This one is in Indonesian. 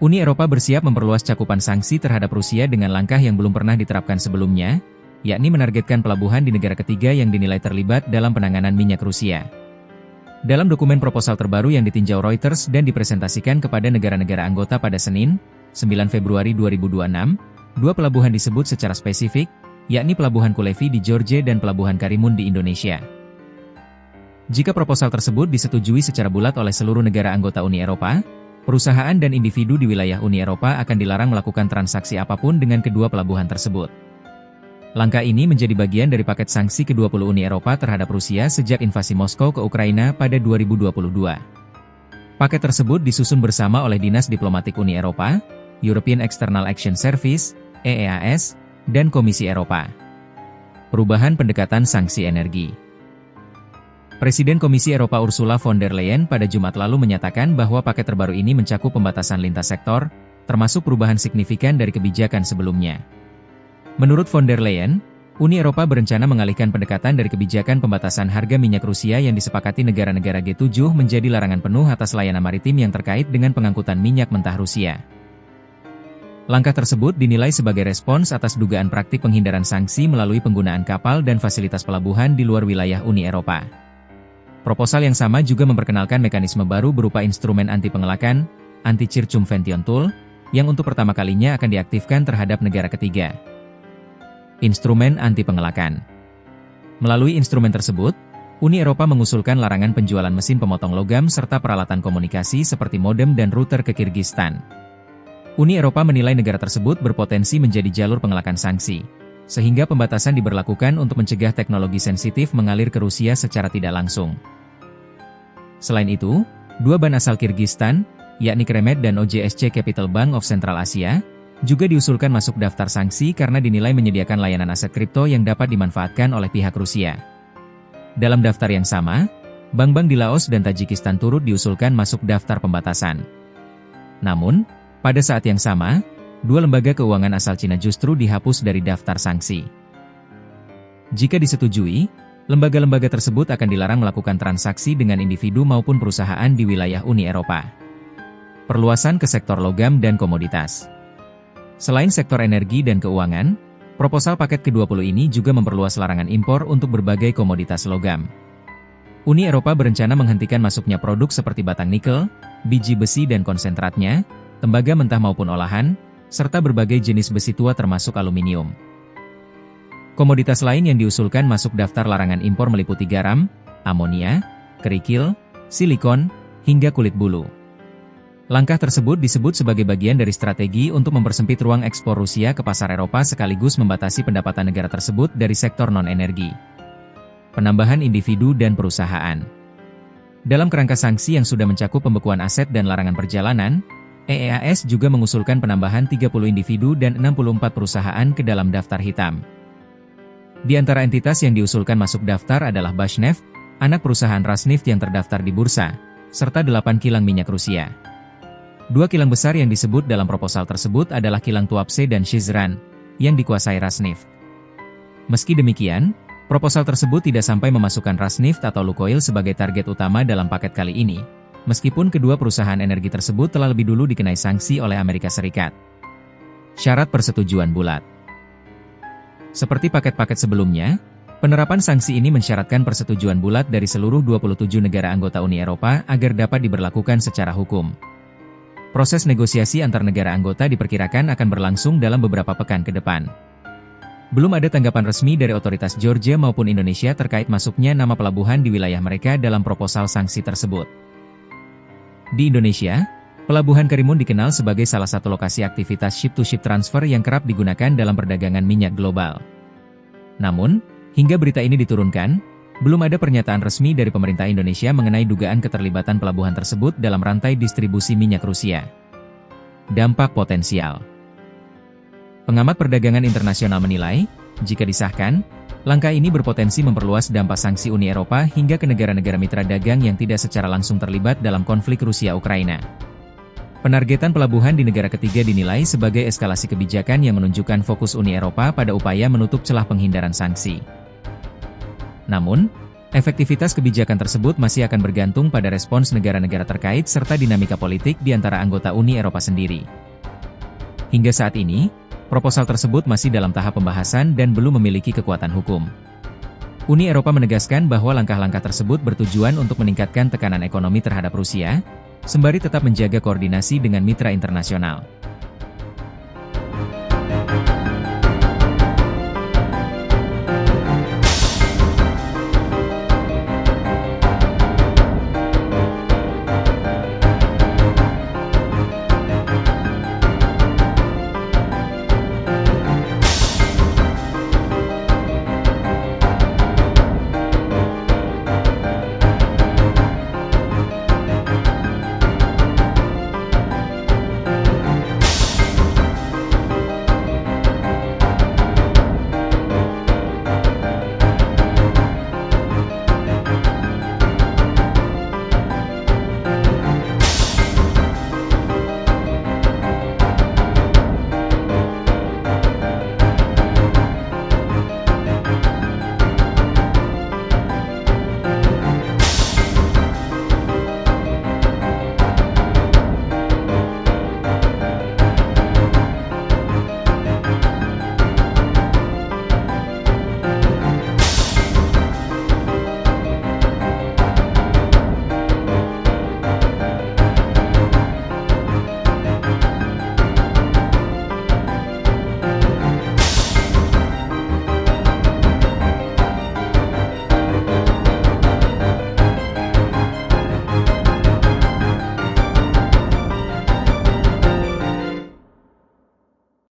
Uni Eropa bersiap memperluas cakupan sanksi terhadap Rusia dengan langkah yang belum pernah diterapkan sebelumnya, yakni menargetkan pelabuhan di negara ketiga yang dinilai terlibat dalam penanganan minyak Rusia. Dalam dokumen proposal terbaru yang ditinjau Reuters dan dipresentasikan kepada negara-negara anggota pada Senin, 9 Februari 2026, dua pelabuhan disebut secara spesifik, yakni Pelabuhan Kulevi di Georgia dan Pelabuhan Karimun di Indonesia. Jika proposal tersebut disetujui secara bulat oleh seluruh negara anggota Uni Eropa, perusahaan dan individu di wilayah Uni Eropa akan dilarang melakukan transaksi apapun dengan kedua pelabuhan tersebut. Langkah ini menjadi bagian dari paket sanksi ke-20 Uni Eropa terhadap Rusia sejak invasi Moskow ke Ukraina pada 2022. Paket tersebut disusun bersama oleh Dinas Diplomatik Uni Eropa, European External Action Service, EEAS, dan Komisi Eropa. Perubahan pendekatan sanksi energi. Presiden Komisi Eropa Ursula von der Leyen pada Jumat lalu menyatakan bahwa paket terbaru ini mencakup pembatasan lintas sektor, termasuk perubahan signifikan dari kebijakan sebelumnya. Menurut von der Leyen, Uni Eropa berencana mengalihkan pendekatan dari kebijakan pembatasan harga minyak Rusia yang disepakati negara-negara G7 menjadi larangan penuh atas layanan maritim yang terkait dengan pengangkutan minyak mentah Rusia. Langkah tersebut dinilai sebagai respons atas dugaan praktik penghindaran sanksi melalui penggunaan kapal dan fasilitas pelabuhan di luar wilayah Uni Eropa. Proposal yang sama juga memperkenalkan mekanisme baru berupa instrumen anti-pengelakan, Anti-Circumvention Tool, yang untuk pertama kalinya akan diaktifkan terhadap negara ketiga. Instrumen anti-pengelakan. Melalui instrumen tersebut, Uni Eropa mengusulkan larangan penjualan mesin pemotong logam serta peralatan komunikasi seperti modem dan router ke Kirgistan. Uni Eropa menilai negara tersebut berpotensi menjadi jalur pengelakan sanksi, sehingga pembatasan diberlakukan untuk mencegah teknologi sensitif mengalir ke Rusia secara tidak langsung. Selain itu, dua bank asal Kirgistan, yakni Kremet dan OJSC Capital Bank of Central Asia, juga diusulkan masuk daftar sanksi karena dinilai menyediakan layanan aset kripto yang dapat dimanfaatkan oleh pihak Rusia. Dalam daftar yang sama, bank-bank di Laos dan Tajikistan turut diusulkan masuk daftar pembatasan. Namun, pada saat yang sama, dua lembaga keuangan asal Cina justru dihapus dari daftar sanksi. Jika disetujui, lembaga-lembaga tersebut akan dilarang melakukan transaksi dengan individu maupun perusahaan di wilayah Uni Eropa. Perluasan ke sektor logam dan komoditas. Selain sektor energi dan keuangan, proposal paket ke-20 ini juga memperluas larangan impor untuk berbagai komoditas logam. Uni Eropa berencana menghentikan masuknya produk seperti batang nikel, biji besi dan konsentratnya, tembaga mentah maupun olahan, serta berbagai jenis besi tua termasuk aluminium. Komoditas lain yang diusulkan masuk daftar larangan impor meliputi garam, amonia, kerikil, silikon, hingga kulit bulu. Langkah tersebut disebut sebagai bagian dari strategi untuk mempersempit ruang ekspor Rusia ke pasar Eropa sekaligus membatasi pendapatan negara tersebut dari sektor non-energi. Penambahan individu dan perusahaan. Dalam kerangka sanksi yang sudah mencakup pembekuan aset dan larangan perjalanan, EEAS juga mengusulkan penambahan 30 individu dan 64 perusahaan ke dalam daftar hitam. Di antara entitas yang diusulkan masuk daftar adalah Bashneft, anak perusahaan Rasneft yang terdaftar di bursa, serta 8 kilang minyak Rusia. Dua kilang besar yang disebut dalam proposal tersebut adalah kilang Tuapse dan Shizran, yang dikuasai Rasneft. Meski demikian, proposal tersebut tidak sampai memasukkan Rasneft atau Lukoil sebagai target utama dalam paket kali ini, meskipun kedua perusahaan energi tersebut telah lebih dulu dikenai sanksi oleh Amerika Serikat. Syarat persetujuan bulat. Seperti paket-paket sebelumnya, penerapan sanksi ini mensyaratkan persetujuan bulat dari seluruh 27 negara anggota Uni Eropa agar dapat diberlakukan secara hukum. Proses negosiasi antar negara anggota diperkirakan akan berlangsung dalam beberapa pekan ke depan. Belum ada tanggapan resmi dari otoritas Georgia maupun Indonesia terkait masuknya nama pelabuhan di wilayah mereka dalam proposal sanksi tersebut. Di Indonesia, Pelabuhan Karimun dikenal sebagai salah satu lokasi aktivitas ship-to-ship transfer yang kerap digunakan dalam perdagangan minyak global. Namun, hingga berita ini diturunkan, belum ada pernyataan resmi dari pemerintah Indonesia mengenai dugaan keterlibatan pelabuhan tersebut dalam rantai distribusi minyak Rusia. Dampak potensial. Pengamat perdagangan internasional menilai, jika disahkan, langkah ini berpotensi memperluas dampak sanksi Uni Eropa hingga ke negara-negara mitra dagang yang tidak secara langsung terlibat dalam konflik Rusia-Ukraina. Penargetan pelabuhan di negara ketiga dinilai sebagai eskalasi kebijakan yang menunjukkan fokus Uni Eropa pada upaya menutup celah penghindaran sanksi. Namun, Efektivitas kebijakan tersebut masih akan bergantung pada respons negara-negara terkait serta dinamika politik di antara anggota Uni Eropa sendiri. Hingga saat ini, proposal tersebut masih dalam tahap pembahasan dan belum memiliki kekuatan hukum. Uni Eropa menegaskan bahwa langkah-langkah tersebut bertujuan untuk meningkatkan tekanan ekonomi terhadap Rusia, sembari tetap menjaga koordinasi dengan mitra internasional.